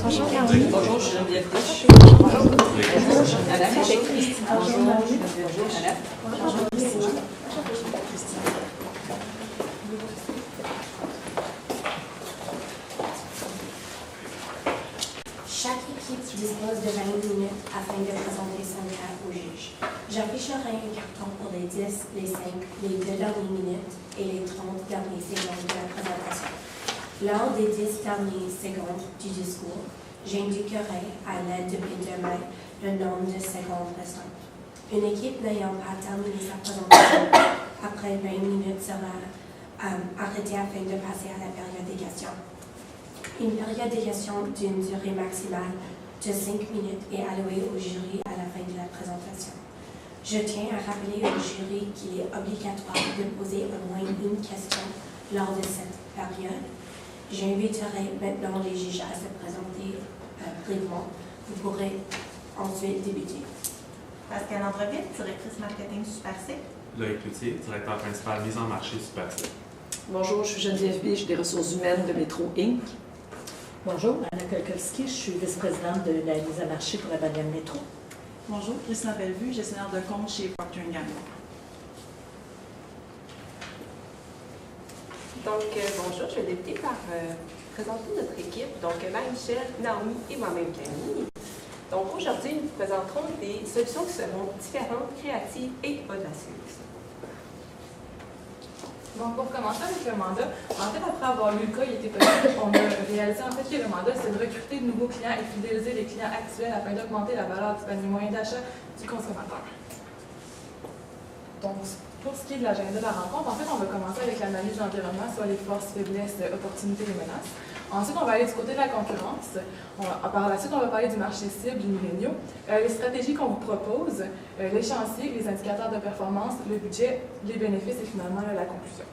Bonjour, Caroline. Bonjour, je suis Geneviève Riche. Bonjour. Bonjour, Madame. Bonjour, Christine. Bonjour, Madame. Bonjour, Christine. Chaque équipe dispose de 20 minutes afin de présenter son cas au juge. J'afficherai un carton pour les 10, les 5, les 2 dernières minutes et les 30 dernières secondes de la présentation. Lors des 10 dernières secondes du discours, j'indiquerai à l'aide de mes 2 mains le nombre de secondes restantes. Une équipe n'ayant pas terminé sa présentation après 20 minutes sera arrêtée afin de passer à la période des questions. Une période de questions d'une durée maximale de 5 minutes est allouée au jury à la fin de la présentation. Je tiens à rappeler au jury qu'il est obligatoire de poser au moins une question lors de cette période. J'inviterai maintenant les juges à se présenter brièvement. Vous pourrez ensuite débuter. Pascal Andreville, directrice marketing Super-C. Loïc Cloutier, directeur principal mise en marché Super-C. Bonjour, je suis Geneviève Biche des ressources humaines de Métro Inc. Bonjour, Anna Kolkowski, je suis vice-présidente de la mise à marché pour la bannière métro. Bonjour, Christina Bellevue, gestionnaire de compte chez Procter & Gamble. Donc, bonjour, je vais débuter par présenter notre équipe. Donc, Marie-Michel, Naomi et moi-même Camille. Donc, aujourd'hui, nous vous présenterons des solutions qui seront différentes, créatives et audacieuses. Donc, pour commencer avec le mandat, en fait, après avoir lu le cas, il était possible, on a réalisé en fait que le mandat, c'est de recruter de nouveaux clients et fidéliser les clients actuels afin d'augmenter la valeur du panier moyen d'achat du consommateur. Donc, pour ce qui est de l'agenda de la rencontre, en fait, on va commencer avec l'analyse de l'environnement, soit les forces, faiblesses, opportunités et menaces. Ensuite, on va aller du côté de la concurrence. Par la suite, on va parler du marché cible, du milléniaux, les stratégies qu'on vous propose, l'échéancier, les indicateurs de performance, le budget, les bénéfices et finalement la conclusion.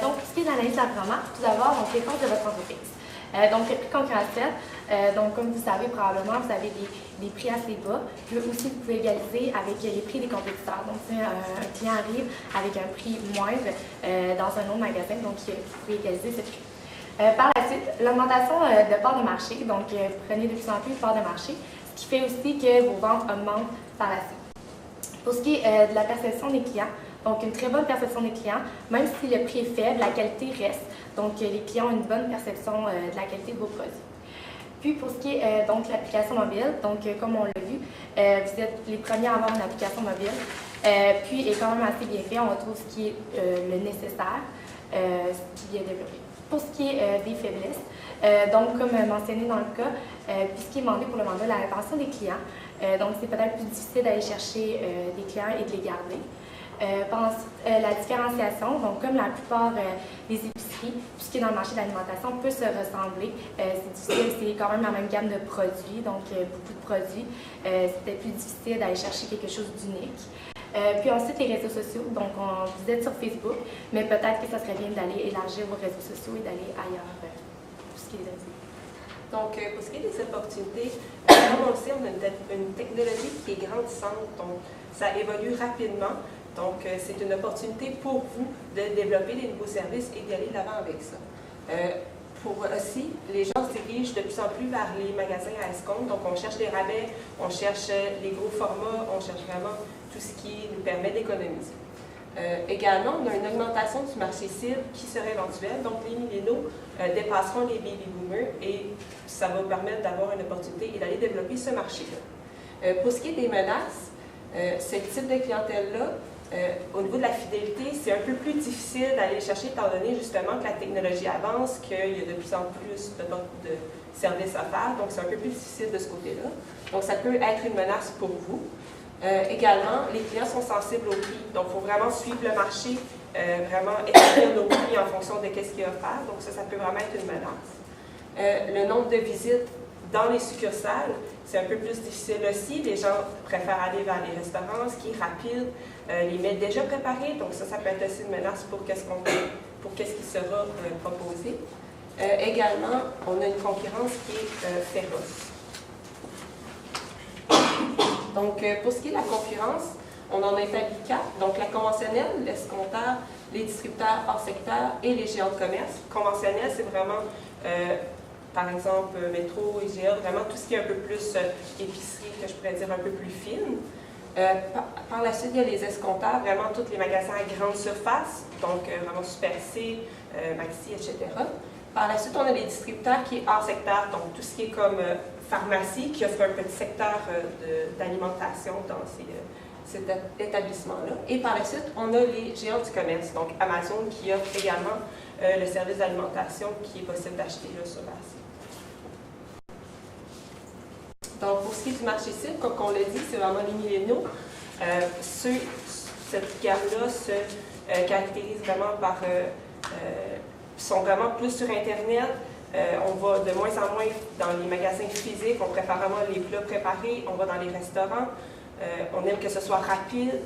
Donc, pour ce qui est de l'analyse d'environnement, tout d'abord, les forces de votre entreprise. Donc, le prix concurrentiel, donc comme vous savez probablement, vous avez des prix assez bas. Puis aussi, vous pouvez égaliser avec les prix des compétiteurs. Donc, si un client arrive avec un prix moindre dans un autre magasin, donc vous pouvez égaliser ce prix. Par la suite, l'augmentation de part de marché. Donc, vous prenez de plus en plus de part de marché, ce qui fait aussi que vos ventes augmentent par la suite. Pour ce qui est de la perception des clients, donc une très bonne perception des clients, même si le prix est faible, la qualité reste. Donc, les clients ont une bonne perception de la qualité de vos produits. Puis, pour ce qui est donc l'application mobile, donc comme on l'a vu, vous êtes les premiers à avoir une application mobile. Puis, il est quand même assez bien fait. On retrouve ce qui est le nécessaire, ce qui est développé. Pour ce qui est des faiblesses, donc comme mentionné dans le cas, puis ce qui est demandé pour le mandat, la rétention des clients. Donc, c'est peut-être plus difficile d'aller chercher des clients et de les garder. La différenciation, donc comme la plupart des épiceries, tout ce qui est dans le marché de l'alimentation peut se ressembler. C'est difficile, c'est quand même la même gamme de produits, donc beaucoup de produits. C'était plus difficile d'aller chercher quelque chose d'unique. Puis ensuite, les réseaux sociaux, donc vous êtes sur Facebook, mais peut-être que ça serait bien d'aller élargir vos réseaux sociaux et d'aller ailleurs pour ce qui est des Donc, pour ce qui est des opportunités, comme on le sait, on a une technologie qui est grandissante, donc ça évolue rapidement. Donc, c'est une opportunité pour vous de développer des nouveaux services et d'aller de l'avant avec ça. Pour aussi, les gens se dirigent de plus en plus vers les magasins à escompte. Donc, on cherche des rabais, on cherche les gros formats, on cherche vraiment tout ce qui nous permet d'économiser. Également, on a une augmentation du marché cible qui serait éventuelle. Donc, les milléniaux dépasseront les baby boomers et ça va permettre d'avoir une opportunité et d'aller développer ce marché-là. Pour ce qui est des menaces, ce type de clientèle-là, au niveau de la fidélité, c'est un peu plus difficile d'aller chercher étant donné justement que la technologie avance, qu'il y a de plus en plus de services à faire, donc c'est un peu plus difficile de ce côté-là. Donc ça peut être une menace pour vous. Également, les clients sont sensibles au prix, donc il faut vraiment suivre le marché, vraiment établir nos prix en fonction de ce qu'il y a à faire, donc ça peut vraiment être une menace. Le nombre de visites dans les succursales, c'est un peu plus difficile aussi. Les gens préfèrent aller vers les restaurants, ce qui est rapide, les mets déjà préparés, donc ça peut être aussi une menace pour qu'est-ce qui sera proposé. Également, on a une concurrence qui est féroce. Donc, pour ce qui est de la concurrence, On en établit 4, donc la conventionnelle, l'escompteur, les distributeurs hors secteur et les géants de commerce. Conventionnelle, c'est vraiment, par exemple, métro, IGA, vraiment tout ce qui est un peu plus épicerie, que je pourrais dire un peu plus fine. Par la suite, il y a les escompteurs, vraiment tous les magasins à grande surface, donc vraiment Super C, Maxi, etc. Par la suite, on a les distributeurs qui est hors secteur, donc tout ce qui est comme pharmacie, qui offre un petit secteur d'alimentation dans cet établissement-là. Et par la suite, on a les géants du commerce, donc Amazon, qui offre également le service d'alimentation qui est possible d'acheter sur la site. Donc, pour ce qui est du marché cible, comme on l'a dit, c'est vraiment les milléniaux. Cette gamme-là se caractérise vraiment par... sont vraiment plus sur Internet. On va de moins en moins dans les magasins physiques. On préfère vraiment les plats préparés. On va dans les restaurants. On aime que ce soit rapide.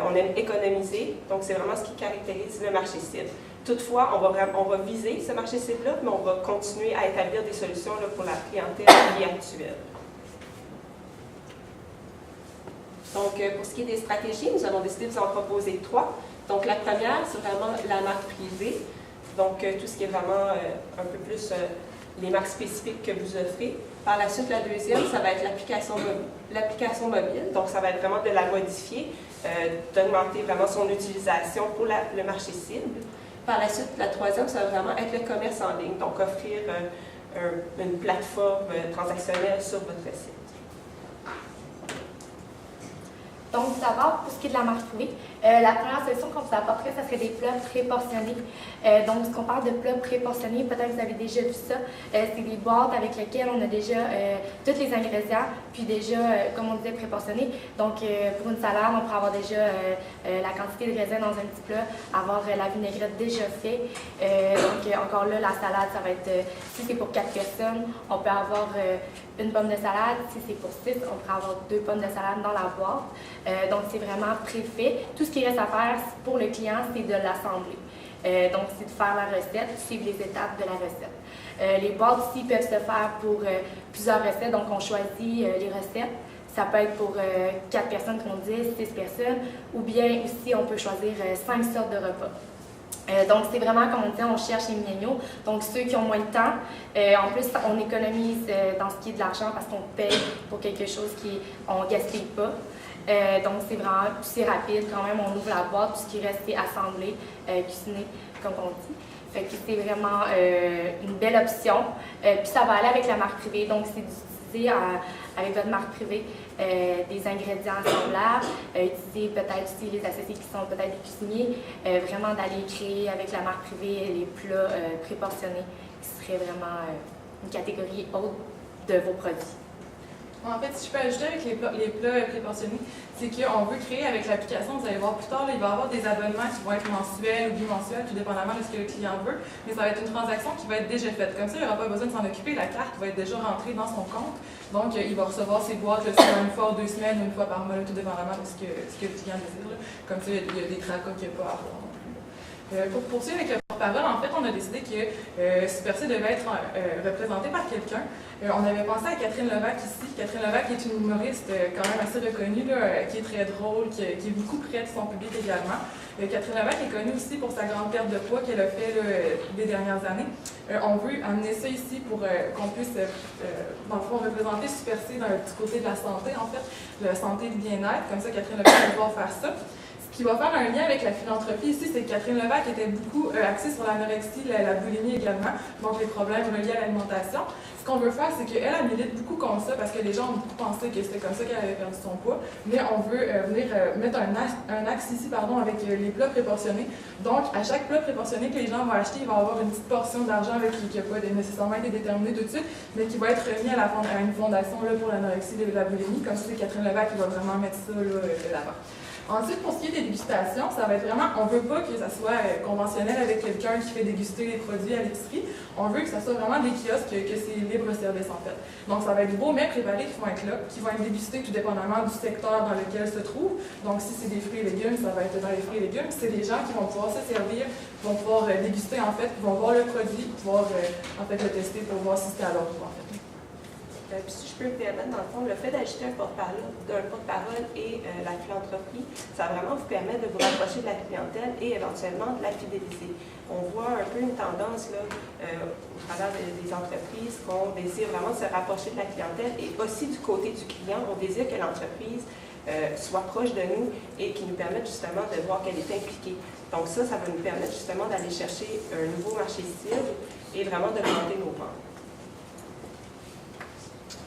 On aime économiser. Donc, c'est vraiment ce qui caractérise le marché cible. Toutefois, on va viser ce marché cible-là, mais on va continuer à établir des solutions là, pour la clientèle actuelle. Donc, pour ce qui est des stratégies, nous avons décidé de vous en proposer 3. Donc, la première, c'est vraiment la marque privée. Donc, tout ce qui est vraiment un peu plus les marques spécifiques que vous offrez. Par la suite, la deuxième, ça va être l'application mobile. Donc, ça va être vraiment de la modifier, d'augmenter vraiment son utilisation pour le marché cible. Par la suite, la troisième, ça va vraiment être le commerce en ligne. Donc, offrir une plateforme transactionnelle sur votre site. Donc, d'abord, pour ce qui est de la marque privée, la première solution qu'on vous apporterait, ça serait des plats préportionnés. Donc, ce qu'on parle de plats préportionnés, peut-être que vous avez déjà vu ça, c'est des boîtes avec lesquelles on a déjà tous les ingrédients, puis déjà, comme on disait, préportionnés. Donc, pour une salade, on pourrait avoir déjà la quantité de raisins dans un petit plat, avoir la vinaigrette déjà faite. Donc, encore là, la salade, ça va être, si c'est pour 4 personnes, on peut avoir une pomme de salade. Si c'est pour 6, on pourrait avoir 2 pommes de salade dans la boîte. Donc, c'est vraiment préfait. Tout ce qui reste à faire pour le client, c'est de l'assembler. Donc, c'est de faire la recette, suivre les étapes de la recette. Les boîtes aussi peuvent se faire pour plusieurs recettes. Donc, on choisit les recettes. Ça peut être pour 4 personnes, comme on dit, 6 personnes. Ou bien aussi, on peut choisir 5 sortes de repas. Donc, c'est vraiment, comme on dit, on cherche les milléniaux. Donc, ceux qui ont moins de temps. En plus, on économise dans ce qui est de l'argent parce qu'on paye pour quelque chose qu'on ne gaspille pas. Donc, c'est vraiment plus rapide quand même. On ouvre la boîte, tout ce qui reste, c'est assemblé, cuisiné, comme on dit. Fait que c'est vraiment une belle option. Puis, ça va aller avec la marque privée. Donc, c'est d'utiliser avec votre marque privée des ingrédients assemblables, utiliser peut-être aussi les associés qui sont peut-être des cuisiniers, vraiment d'aller créer avec la marque privée les plats préportionnés qui seraient vraiment une catégorie haute de vos produits. En fait, si je peux ajouter avec les plats préportionnés, c'est qu'on veut créer avec l'application, vous allez voir plus tard, là, il va y avoir des abonnements qui vont être mensuels ou bimensuels, tout dépendamment de ce que le client veut, mais ça va être une transaction qui va être déjà faite. Comme ça, il n'aura pas besoin de s'en occuper, la carte va être déjà rentrée dans son compte, donc il va recevoir ses boîtes une fois ou 2 semaines, une fois par mois, tout dépendamment de ce que le client désire. Là. Comme ça, il y a des tracas qu'il n'y a pas à avoir non plus. Pour poursuivre avec le porte-parole, en fait, on a décidé que Super C devait être représenté par quelqu'un. On avait pensé à Catherine Levac ici. Catherine Levac est une humoriste quand même assez reconnue, là, qui est très drôle, qui est beaucoup près de son public également. Catherine Levac est connue aussi pour sa grande perte de poids qu'elle a fait là, les dernières années. On veut amener ça ici pour qu'on puisse, dans le fond, représenter Super C du côté de la santé, en fait, la santé et le bien-être. Comme ça, Catherine Levac va pouvoir faire ça. Ce qui va faire un lien avec la philanthropie ici, c'est que Catherine Levac était beaucoup axée sur l'anorexie, la boulimie également, donc les problèmes reliés à l'alimentation. Ce qu'on veut faire, c'est qu'elle milite beaucoup contre ça, parce que les gens ont beaucoup pensé que c'était comme ça qu'elle avait perdu son poids, mais on veut venir mettre un axe ici avec les plats préportionnés. Donc, à chaque plat préportionné que les gens vont acheter, il va y avoir une petite portion d'argent qui n'a pas nécessairement été déterminée tout de suite, mais qui va être remis à une fondation là, pour l'anorexie et la boulimie. Comme ça, c'est Catherine Levac qui va vraiment mettre ça là, de l'avant. Ensuite, pour ce qui est des dégustations, ça va être vraiment, on ne veut pas que ça soit conventionnel avec quelqu'un qui fait déguster les produits à l'épicerie. On veut que ça soit vraiment des kiosques, que c'est libre service en fait. Donc, ça va être vos mets préparés qui vont être là, qui vont être dégustés tout dépendamment du secteur dans lequel se trouvent. Donc, si c'est des fruits et légumes, ça va être dans les fruits et légumes. C'est des gens qui vont pouvoir se servir, qui vont pouvoir déguster en fait, qui vont voir le produit, pouvoir en fait le tester pour voir si c'est à leur goût en fait. Puis si je peux me permettre, dans le fond, le fait d'ajouter un porte-parole et la philanthropie, ça va vraiment vous permettre de vous rapprocher de la clientèle et éventuellement de la fidéliser. On voit un peu une tendance là, au travers des entreprises qu'on désire vraiment se rapprocher de la clientèle et aussi du côté du client, on désire que l'entreprise soit proche de nous et qui nous permette justement de voir qu'elle est impliquée. Donc ça va nous permettre justement d'aller chercher un nouveau marché cible et vraiment d'augmenter nos ventes.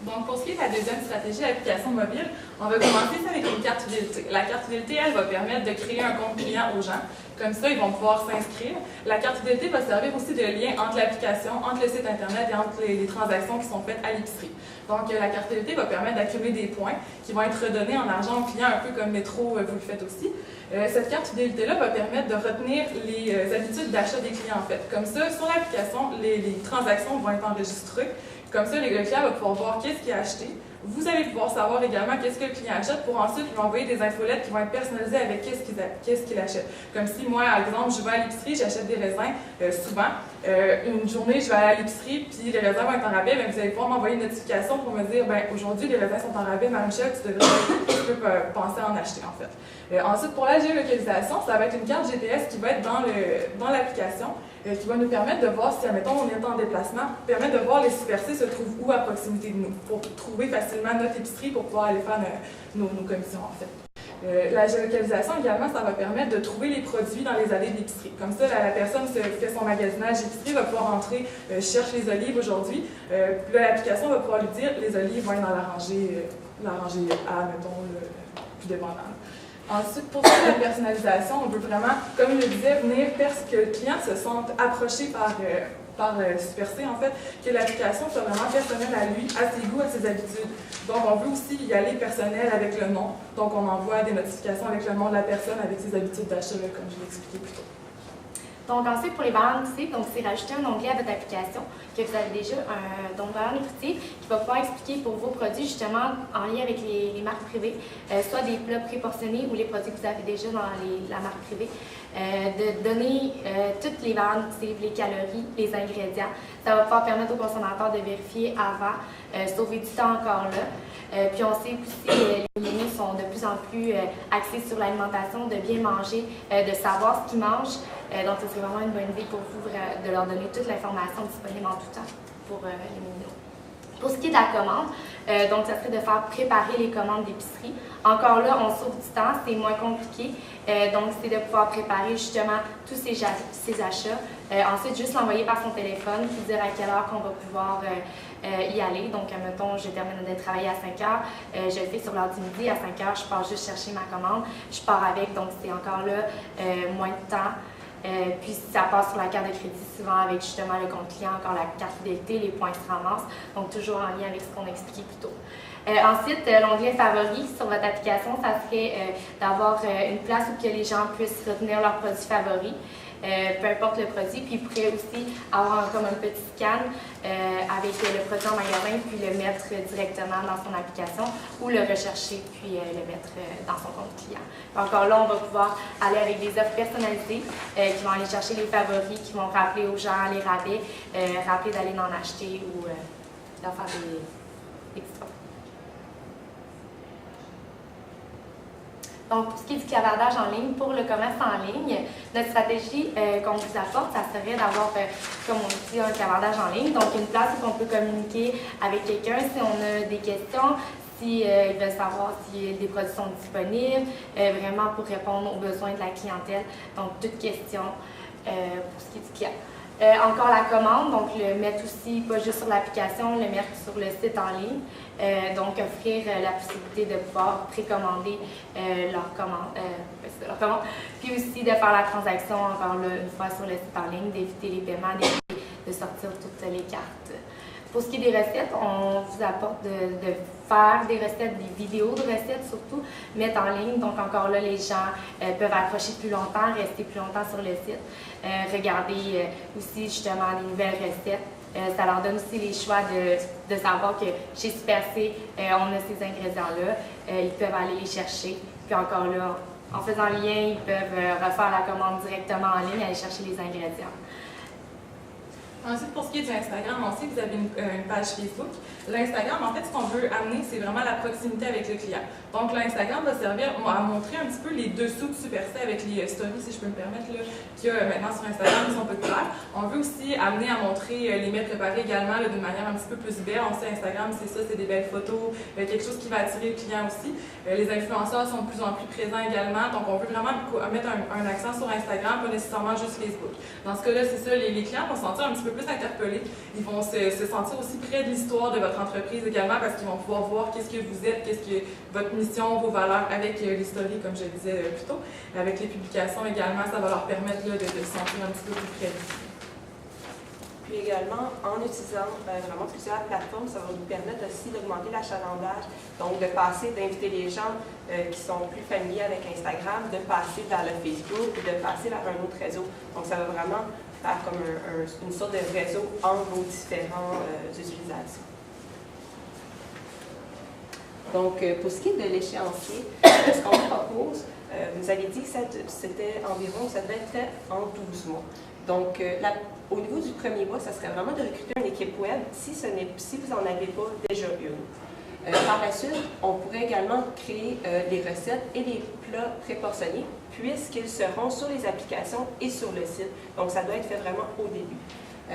Donc, pour ce qui est de la deuxième stratégie d'application mobile, on va commencer avec une carte fidélité. La carte fidélité, elle va permettre de créer un compte client aux gens. Comme ça, ils vont pouvoir s'inscrire. La carte fidélité va servir aussi de lien entre l'application, entre le site Internet et entre les transactions qui sont faites à l'épicerie. Donc, la carte fidélité va permettre d'accumuler des points qui vont être redonnés en argent aux clients, un peu comme Métro, vous le faites aussi. Cette carte fidélité-là va permettre de retenir les habitudes d'achat des clients, en fait. Comme ça, sur l'application, les transactions vont être enregistrées. Comme ça, le client va pouvoir voir qu'est-ce qu'il a acheté. Vous allez pouvoir savoir également qu'est-ce que le client achète pour ensuite lui envoyer des infolettes qui vont être personnalisées avec qu'est-ce qu'il achète. Comme si moi, par exemple, je vais à l'épicerie, j'achète des raisins souvent. Une journée, je vais aller à l'épicerie, puis les raisins vont être en rabais, vous allez pouvoir m'envoyer une notification pour me dire aujourd'hui, les raisins sont en rabais, Marie-Michel, tu peux penser à en acheter en fait. Ensuite, pour la géolocalisation, ça va être une carte GPS qui va être dans l'application. Qui va nous permettre de voir si, admettons, on est en déplacement, permettre de voir les supermarchés se trouvent où à proximité de nous, pour trouver facilement notre épicerie pour pouvoir aller faire nos commissions, en fait. La géolocalisation, également, ça va permettre de trouver les produits dans les allées de l'épicerie. Comme ça, la personne fait son magasinage d'épicerie, va pouvoir entrer, je cherche les olives aujourd'hui, puis là, l'application va pouvoir lui dire, les olives vont être dans la rangée A, mettons, plus dépendant. Ensuite, pour faire la personnalisation, on veut vraiment, comme je le disais, venir faire ce que le client se sente approché par Super C, en fait, que l'application soit vraiment personnelle à lui, à ses goûts, à ses habitudes. Donc, on veut aussi y aller personnel avec le nom. Donc, on envoie des notifications avec le nom de la personne, avec ses habitudes d'achat, comme je l'ai expliqué plus tôt. Donc ensuite, pour les valeurs nutritives, c'est rajouter un onglet à votre application que vous avez déjà, donc valeurs nutritives, qui va pouvoir expliquer pour vos produits justement en lien avec les marques privées, soit des plats préportionnés ou les produits que vous avez déjà dans la marque privée, de donner toutes les valeurs nutritives, les calories, les ingrédients. Ça va pouvoir permettre aux consommateurs de vérifier avant, sauver du temps encore là. Puis on sait aussi que les menus sont de plus en plus axés sur l'alimentation, de bien manger, de savoir ce qu'ils mangent. Donc, ce serait vraiment une bonne idée pour vous de leur donner toute l'information disponible en tout temps pour les menus. Pour ce qui est de la commande, donc ça serait de faire préparer les commandes d'épicerie. Encore là, on sauve du temps, c'est moins compliqué. Donc, c'est de pouvoir préparer justement tous ces achats. Ensuite, juste l'envoyer par son téléphone, puis dire à quelle heure qu'on va pouvoir y aller. Donc, mettons, je termine de travailler à 5 heures, je le fais sur l'heure du midi, à 5 heures, je pars juste chercher ma commande, je pars avec, donc c'est encore là moins de temps. Puis ça passe sur la carte de crédit, souvent avec justement le compte client, encore la carte fidélité, les points se ramassent, donc toujours en lien avec ce qu'on a expliqué plus tôt. Ensuite, l'onglet favoris sur votre application, ça serait d'avoir une place où que les gens puissent retenir leurs produits favoris. Peu importe le produit, puis il pourrait aussi avoir comme un petit scan avec le produit en magasin, puis le mettre directement dans son application ou le rechercher, puis le mettre dans son compte client. Puis encore là, on va pouvoir aller avec des offres personnalisées qui vont aller chercher les favoris, qui vont rappeler aux gens les rabais, rappeler d'aller en acheter ou d'en faire des petits offres. Donc, pour ce qui est du clavardage en ligne, pour le commerce en ligne, notre stratégie qu'on vous apporte, ça serait d'avoir, comme on dit, un clavardage en ligne. Donc, une place où on peut communiquer avec quelqu'un si on a des questions, si ils veulent savoir si des produits sont disponibles, vraiment pour répondre aux besoins de la clientèle. Donc, toute question pour ce qui est du client. Encore la commande, donc le mettre aussi, pas juste sur l'application, le mettre sur le site en ligne. Donc offrir la possibilité de pouvoir précommander leur commande. Puis aussi de faire la transaction encore là, une fois sur le site en ligne, d'éviter les paiements, d'éviter de sortir toutes les cartes. Pour ce qui est des recettes, on vous apporte de faire des recettes, des vidéos de recettes surtout, mettre en ligne. Donc encore là, les gens peuvent accrocher plus longtemps, rester plus longtemps sur le site. Regarder aussi justement les nouvelles recettes. Ça leur donne aussi les choix de savoir que chez Super C, on a ces ingrédients-là. Ils peuvent aller les chercher. Puis encore là, en faisant le lien, ils peuvent refaire la commande directement en ligne, aller chercher les ingrédients. Ensuite, pour ce qui est du Instagram, on sait que vous avez une page Facebook. L'Instagram, en fait, ce qu'on veut amener, c'est vraiment la proximité avec le client. Donc, l'Instagram va servir à montrer un petit peu les dessous de Super C avec les stories, si je peux me permettre, qu'il y a maintenant sur Instagram qui sont populaires. On veut aussi amener à montrer les mets préparés également d'une manière un petit peu plus belle. On sait Instagram, c'est ça, c'est des belles photos, quelque chose qui va attirer le client aussi. Les influenceurs sont de plus en plus présents également, donc on veut vraiment mettre un accent sur Instagram, pas nécessairement juste Facebook. Dans ce cas-là, c'est ça, les clients vont se sentir un petit peu plus interpellés. Ils vont se sentir aussi près de l'histoire de votre entreprise également parce qu'ils vont pouvoir voir qu'est-ce que vous êtes, qu'est-ce que votre mission, vos valeurs avec les stories, comme je le disais plus tôt. Avec les publications également, ça va leur permettre de se sentir un petit peu plus près de vous. Puis également, en utilisant vraiment plusieurs plateformes, ça va nous permettre aussi d'augmenter l'achalandage, donc de passer, d'inviter les gens qui sont plus familiers avec Instagram, de passer vers le Facebook et de passer vers un autre réseau. Donc ça va vraiment faire comme une sorte de réseau entre vos différents utilisations. Donc, pour ce qui est de l'échéancier, ce qu'on propose, vous avez dit que c'était environ, ça devait être fait en 12 mois. Donc, au niveau du premier mois, ça serait vraiment de recruter une équipe web si vous n'en avez pas déjà une. Par la suite, on pourrait également créer les recettes et les plats préportionnés puisqu'ils seront sur les applications et sur le site. Donc, ça doit être fait vraiment au début.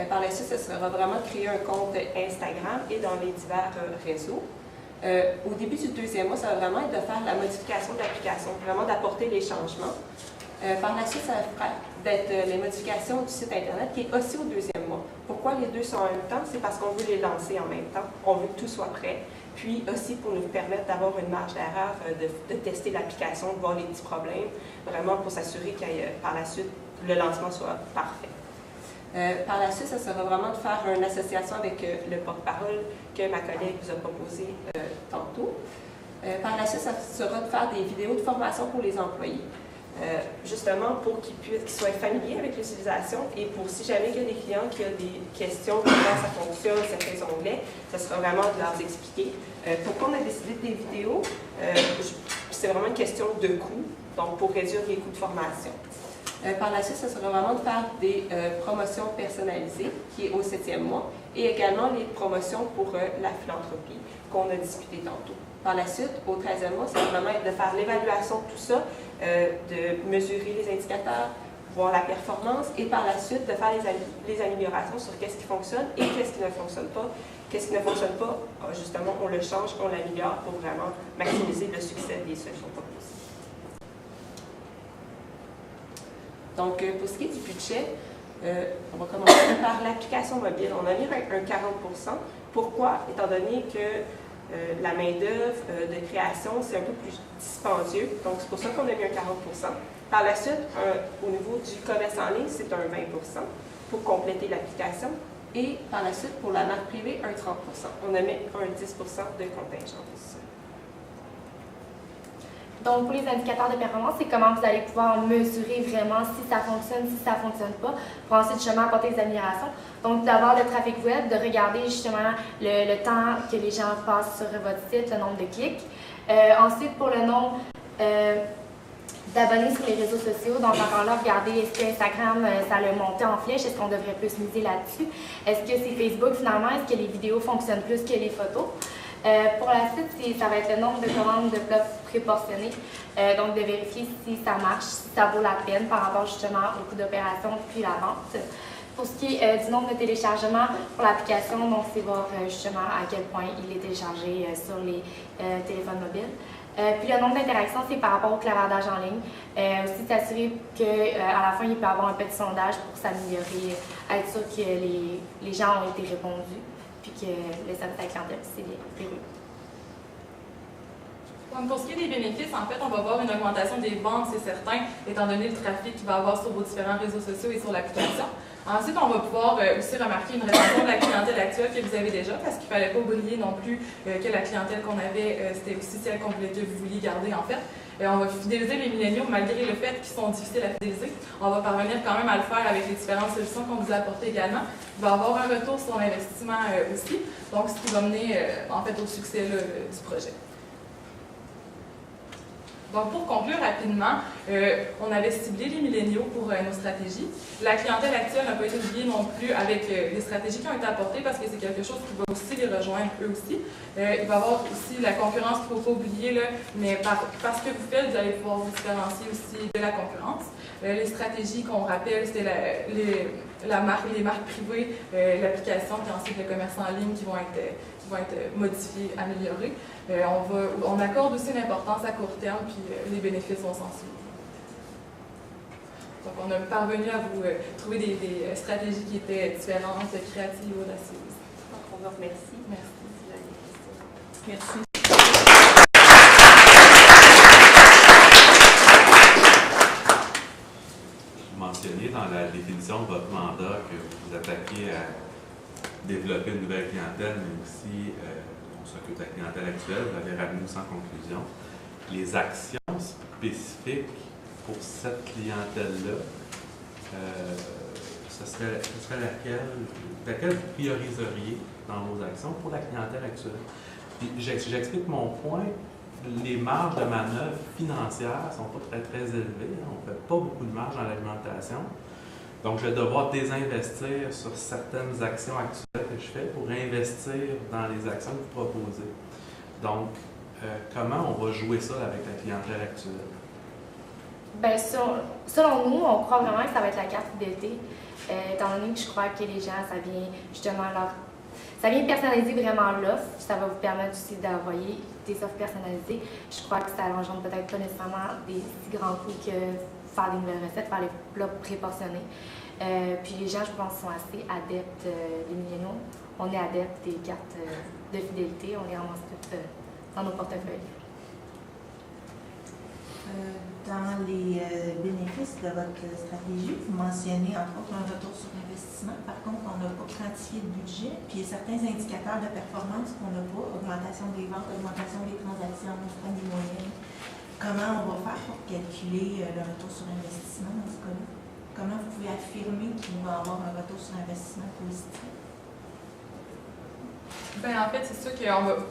Par la suite, ce sera vraiment de créer un compte Instagram et dans les divers réseaux. Au début du deuxième mois, ça va vraiment être de faire la modification de l'application, vraiment d'apporter les changements. Par la suite, ça va d'être les modifications du site Internet qui est aussi au deuxième mois. Pourquoi les deux sont en même temps? C'est parce qu'on veut les lancer en même temps. On veut que tout soit prêt. Puis aussi pour nous permettre d'avoir une marge d'erreur, de tester l'application, de voir les petits problèmes, vraiment pour s'assurer que par la suite, le lancement soit parfait. Par la suite, ça sera vraiment de faire une association avec le porte-parole que ma collègue vous a proposé tantôt. Par la suite, ça sera de faire des vidéos de formation pour les employés. Justement pour qu'ils soient familiers avec l'utilisation et pour si jamais il y a des clients qui ont des questions, comment ça fonctionne, certains onglets, ça sera vraiment de leur expliquer. Pourquoi on a décidé des vidéos? C'est vraiment une question de coût, donc pour réduire les coûts de formation. Par la suite, ça sera vraiment de faire des promotions personnalisées, qui est au 7e mois, et également les promotions pour la philanthropie qu'on a discuté tantôt. Par la suite, au 13e mois, ça va vraiment être de faire l'évaluation de tout ça, de mesurer les indicateurs, voir la performance, et par la suite, de faire les améliorations sur qu'est-ce qui fonctionne et qu'est-ce qui ne fonctionne pas. Qu'est-ce qui ne fonctionne pas, justement, on le change, on l'améliore pour vraiment maximiser le succès des solutions proposées. Donc, pour ce qui est du budget, on va commencer par l'application mobile. On a mis un 40%. Pourquoi? Étant donné que la main-d'œuvre de création, c'est un peu plus dispendieux. Donc, c'est pour ça qu'on a mis un 40%. Par la suite, au niveau du commerce en ligne, c'est un 20% pour compléter l'application. Et par la suite, pour la marque privée, un 30%. On a mis un 10% de contingence. Donc, pour les indicateurs de performance, c'est comment vous allez pouvoir mesurer vraiment si ça fonctionne, si ça ne fonctionne pas, pour ensuite justement apporter des améliorations. Donc, d'avoir le trafic web, de regarder justement le temps que les gens passent sur votre site, le nombre de clics. Ensuite, pour le nombre d'abonnés sur les réseaux sociaux, donc encore là, regardez est-ce que Instagram, ça a monté en flèche, est-ce qu'on devrait plus miser là-dessus? Est-ce que c'est Facebook finalement, est-ce que les vidéos fonctionnent plus que les photos? Pour la suite, ça va être le nombre de commandes de plats préportionnés, donc de vérifier si ça marche, si ça vaut la peine par rapport justement au coût d'opération puis la vente. Pour ce qui est du nombre de téléchargements pour l'application, donc c'est voir justement à quel point il est téléchargé sur les téléphones mobiles. Puis le nombre d'interactions, c'est par rapport au clavardage en ligne. Aussi s'assurer qu'à la fin, il peut y avoir un petit sondage pour s'améliorer, être sûr que les gens ont été répondus. Puis que le service à la clientèle, c'est bien prévu. Pour ce qui est des bénéfices, en fait, on va voir une augmentation des ventes, c'est certain, étant donné le trafic qu'il va y avoir sur vos différents réseaux sociaux et sur l'application. Ensuite, on va pouvoir aussi remarquer une rétention de la clientèle actuelle que vous avez déjà, parce qu'il ne fallait pas oublier non plus que la clientèle qu'on avait, c'était aussi celle que vous vouliez garder, en fait. On va fidéliser les milléniaux malgré le fait qu'ils sont difficiles à fidéliser. On va parvenir quand même à le faire avec les différentes solutions qu'on vous a apportées également. Il va y avoir un retour sur l'investissement aussi, donc ce qui va mener en fait au succès du projet. Donc, pour conclure rapidement, on avait ciblé les milléniaux pour nos stratégies. La clientèle actuelle n'a pas été oubliée non plus avec les stratégies qui ont été apportées parce que c'est quelque chose qui va aussi les rejoindre eux aussi. Il va y avoir aussi la concurrence, il ne faut pas oublier, là, mais parce que vous faites, vous allez pouvoir vous différencier aussi de la concurrence. Les stratégies qu'on rappelle, c'était les marques privées, l'application, puis ensuite le commerce en ligne qui vont être modifiés, améliorés. On accorde aussi une importance à court terme, puis les bénéfices vont s'en suivre. Donc, on a parvenu à vous trouver des stratégies qui étaient différentes, créatives, audacieuses. Donc, on vous remercie. Merci. Merci. Mentionné dans la définition de votre mandat que vous vous attaquez à développer une nouvelle clientèle, mais aussi on s'occupe de la clientèle actuelle, vous l'avez ramené aussi en conclusion. Les actions spécifiques pour cette clientèle-là, ce serait laquelle vous prioriseriez dans vos actions pour la clientèle actuelle? Puis j'explique mon point. Les marges de manœuvre financières ne sont pas très élevées. On ne fait pas beaucoup de marge dans l'alimentation. Donc, je vais devoir désinvestir sur certaines actions actuelles que je fais pour investir dans les actions que vous proposez. Donc, comment on va jouer ça avec la clientèle actuelle? Bien, selon nous, on croit vraiment que ça va être la carte fidélité, étant donné que je crois que les gens, ça vient justement ça vient personnaliser vraiment l'offre. Ça va vous permettre aussi d'envoyer des offres personnalisées. Je crois que ça engendre peut-être pas nécessairement des si grands coûts que faire des nouvelles recettes, faire les plats préportionnés. Puis les gens, je pense, sont assez adeptes, les milléniaux. On est adeptes des cartes de fidélité. On les ramasse toutes dans nos portefeuilles. Dans les bénéfices de votre stratégie, vous mentionnez entre autres un retour sur investissement. Par contre, on n'a pas quantifié de budget, puis il y a certains indicateurs de performance qu'on n'a pas, augmentation des ventes, augmentation des transactions, panier moyen. Comment on va faire pour calculer le retour sur investissement dans ce cas-là? Comment vous pouvez affirmer qu'il va y avoir un retour sur investissement positif? Bien, en fait, c'est sûr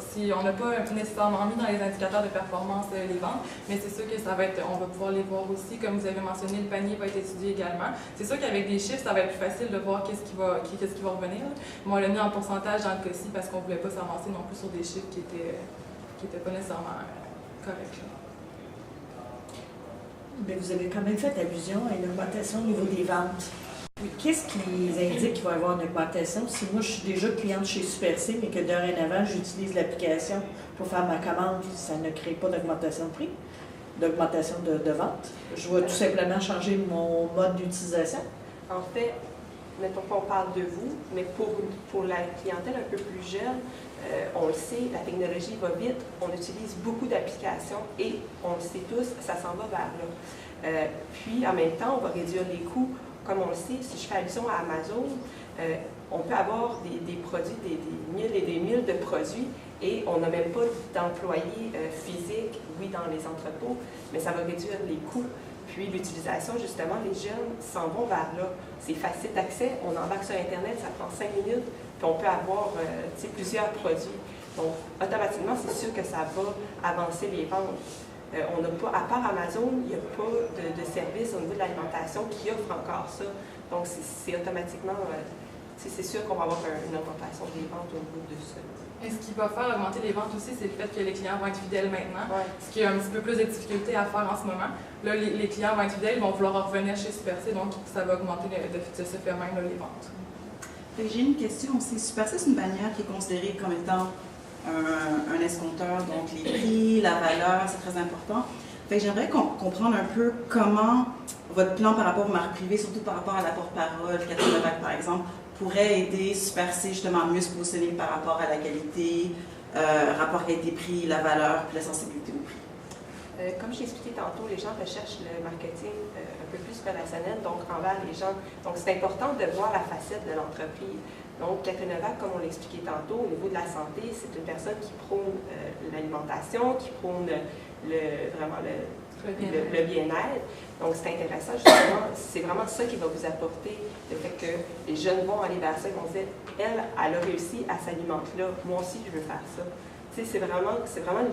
si on n'a pas nécessairement mis dans les indicateurs de performance les ventes, mais c'est sûr que ça va être, on va pouvoir les voir aussi, comme vous avez mentionné, le panier va être étudié également. C'est sûr qu'avec des chiffres, ça va être plus facile de voir qu'est-ce qui va revenir. Mais on l'a mis en pourcentage dans le cas-ci parce qu'on ne voulait pas s'avancer non plus sur des chiffres qui étaient pas nécessairement corrects. Mais vous avez quand même fait allusion à une augmentation au niveau des ventes. Qu'est-ce qui indique qu'il va y avoir une augmentation? Si moi, je suis déjà cliente chez Super C, mais que dorénavant, j'utilise l'application pour faire ma commande, ça ne crée pas d'augmentation de prix, d'augmentation de vente. Je vais tout simplement changer mon mode d'utilisation. En fait, mettons qu'on parle de vous, mais pour la clientèle un peu plus jeune, on le sait, la technologie va vite, on utilise beaucoup d'applications et on le sait tous, ça s'en va vers là. Puis, en même temps, on va réduire les coûts. Comme on le sait, si je fais allusion à Amazon, on peut avoir des produits, des mille et des mille de produits et on n'a même pas d'employés physiques, oui, dans les entrepôts, mais ça va réduire les coûts. Puis l'utilisation, justement, les jeunes s'en vont vers là. C'est facile d'accès, on embarque sur Internet, ça prend 5 minutes, puis on peut avoir plusieurs produits. Donc, automatiquement, c'est sûr que ça va avancer les ventes. On n'a pas, à part Amazon, il n'y a pas de service au niveau de l'alimentation qui offre encore ça. Donc, c'est automatiquement, c'est sûr qu'on va avoir une augmentation des ventes au niveau de ça. Et ce qui va faire augmenter les ventes aussi, c'est le fait que les clients vont être fidèles maintenant, Ouais. ce qui a un petit peu plus de difficulté à faire en ce moment. Là, les clients vont être fidèles, ils vont vouloir revenir chez Super C, donc ça va augmenter de ce fait même les ventes. J'ai une question aussi. Super C, c'est une bannière qui est considérée comme étant un escompteur, donc les prix, la valeur, c'est très important. J'aimerais comprendre un peu comment votre plan par rapport aux marques privées, surtout par rapport à la porte-parole, Catherine Levac par exemple, pourrait aider Super C justement à mieux se positionner par rapport à la qualité, rapport qualité-prix, la valeur, puis la sensibilité au prix. Comme je l'ai expliqué tantôt, les gens recherchent le marketing un peu plus relationnel, donc envers les gens. Donc, c'est important de voir la facette de l'entreprise. Donc, Catherine Levac, comme on l'a expliqué tantôt, au niveau de la santé, c'est une personne qui prône l'alimentation, qui prône vraiment le bien-être. Donc, c'est intéressant, justement, c'est vraiment ça qui va vous apporter le fait que les jeunes vont aller vers ça, ils vont se dire, elle a réussi à s'alimenter là, moi aussi, je veux faire ça. c'est vraiment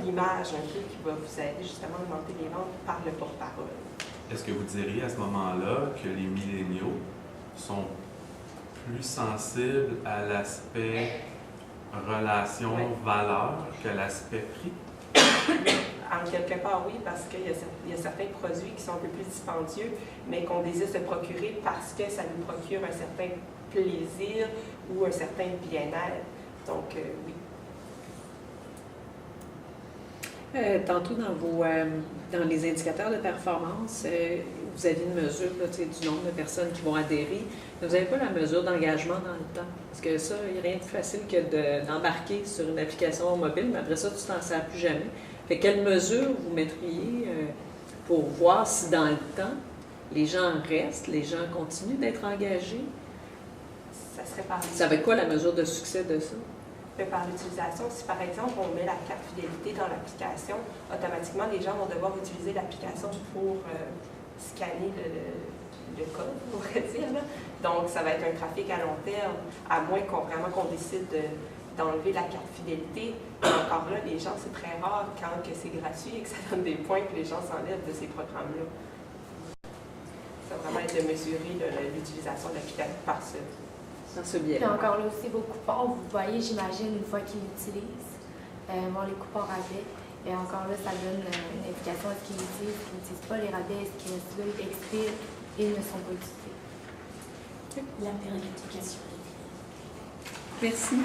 l'image un peu qui va vous aider justement à augmenter les ventes par le porte-parole. Est-ce que vous diriez à ce moment-là que les milléniaux sont plus sensibles à l'aspect relation-valeur que l'aspect prix? En quelque part, oui, parce qu'il y a certains produits qui sont un peu plus dispendieux, mais qu'on désire se procurer parce que ça nous procure un certain plaisir ou un certain bien-être. Donc, oui. Tantôt, dans les indicateurs de performance, vous avez une mesure là, du nombre de personnes qui vont adhérer, mais vous n'avez pas la mesure d'engagement dans le temps. Parce que ça, il n'y a rien de plus facile que d'embarquer sur une application mobile, mais après ça, tu t'en sers plus jamais. Fait quelle mesure vous mettriez pour voir si dans le temps, les gens restent, les gens continuent d'être engagés? Ça serait par... Ça va être quoi la mesure de succès de ça? Par l'utilisation, si par exemple on met la carte fidélité dans l'application, automatiquement les gens vont devoir utiliser l'application pour scanner le code, on pourrait dire. Là. Donc ça va être un trafic à long terme, à moins qu'on décide d'enlever la carte fidélité. Et encore là, les gens, c'est très rare quand que c'est gratuit et que ça donne des points que les gens s'enlèvent de ces programmes-là. Ça va vraiment être de mesurer l'utilisation de l'application par ce biais. Puis encore là aussi, vos coupons, vous voyez, j'imagine, une fois qu'ils l'utilisent, les coupons rabais. Et encore là, ça donne une indication, est-ce qu'ils n'utilisent pas les rabais, est-ce qu'ils restent là, ils expirent et ne sont pas utilisés. La vérification. Merci.